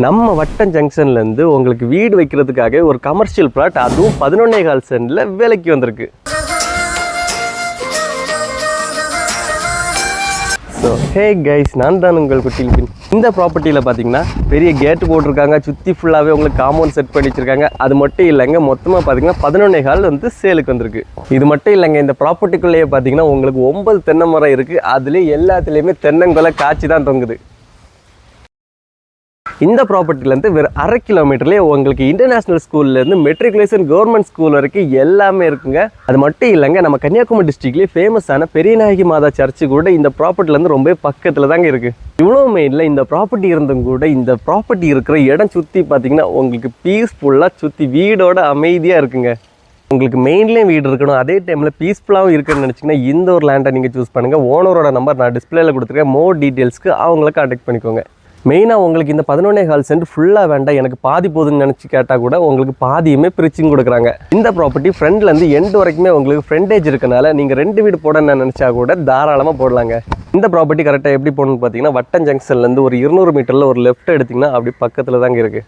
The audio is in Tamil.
நம்ம வட்டம் ஜங்ஷன்லேருந்து உங்களுக்கு வீடு வைக்கிறதுக்காக ஒரு கமர்ஷியல் பிளாட், அதுவும் 11.25 சென்டில் விலைக்கு வந்திருக்கு. ஸோ ஹே கைஸ், நான் தான் உங்கள் குட்டில். இந்த ப்ராப்பர்ட்டியில் பார்த்தீங்கன்னா பெரிய கேட்டு போட்டிருக்காங்க, சுற்றி ஃபுல்லாகவே உங்களுக்கு காம்பவுண்ட் செட் பண்ணி வச்சுருக்காங்க. அது மட்டும் இல்லைங்க, மொத்தமாக பார்த்தீங்கன்னா 11.25 வந்து சேலுக்கு வந்திருக்கு. இது மட்டும் இல்லைங்க, இந்த ப்ராப்பர்ட்டிக்குள்ளேயே பார்த்தீங்கன்னா உங்களுக்கு 9 தென்னை மரம் இருக்குது. அதுலேயே எல்லாத்துலேயுமே தென்னங்கொலை காய்ச்சி தான் தொங்குது. இந்த ப்ராப்பர்ட்டிலேருந்து வெறும் 1/2 கிலோமீட்டர்லேயே உங்களுக்கு இன்டர்நேஷ்னல் ஸ்கூல்லேருந்து மெட்ரிகுலேஷன் கவர்மெண்ட் ஸ்கூல் வரைக்கும் எல்லாமே இருக்குங்க. அது மட்டும் இல்லைங்க, நம்ம கன்னியாகுமரி டிஸ்ட்ரிக்ட்லேயே ஃபேமஸான பெரியநாயகி மாதா சர்ச்சு கூட இந்த ப்ராப்பர்ட்டிலேருந்து ரொம்ப பக்கத்தில் தாங்க இருக்குது. இவ்வளோ மெயினில் இந்த ப்ராப்பர்ட்டி இருந்தும் கூட இந்த ப்ராப்பர்ட்டி இருக்கிற இடம் சுற்றி பார்த்தீங்கன்னா உங்களுக்கு பீஸ்ஃபுல்லாக சுற்றி வீடோட அமைதியாக இருக்குங்க. உங்களுக்கு மெயின்லேயும் வீடு இருக்கணும், அதே டைமில் பீஸ்ஃபுல்லாகவும் இருக்குன்னு நினச்சிங்கன்னா இந்த ஒரு லேண்டை நீங்கள் சூஸ் பண்ணுங்கள். ஓனரோட நம்பர் நான் டிஸ்பிளேயில் கொடுத்துருக்கேன். மோர் டீட்டெயில்ஸ்க்கு அவங்கள கான்டாக்ட் பண்ணிக்கோங்க. மெயினாக உங்களுக்கு இந்த 11.25 சென்ட் ஃபுல்லாக வேண்டாம், எனக்கு பாதி போதுன்னு நினச்சி கேட்டால் கூட உங்களுக்கு பாதியுமே பிரிச்சும் கொடுக்குறாங்க. இந்த ப்ராப்பர்ட்டி ஃப்ரண்ட்லேருந்து எண்டு வரைக்குமே உங்களுக்கு ஃப்ரண்டேஜ் இருக்கனால நீங்கள் 2 வீடு போடணும்னு நினச்சா கூட தாராளமாக போடலாங்க. இந்த ப்ராப்பர்ட்டி கரெக்டாக எப்படி போகணுன்னு பார்த்தீங்கன்னா வட்டம் ஜங்ஷன்லேருந்து ஒரு 200 மீட்டரில் ஒரு லெஃப்ட் எடுத்திங்கன்னா அப்படி பக்கத்தில் தாங்க இருக்குது.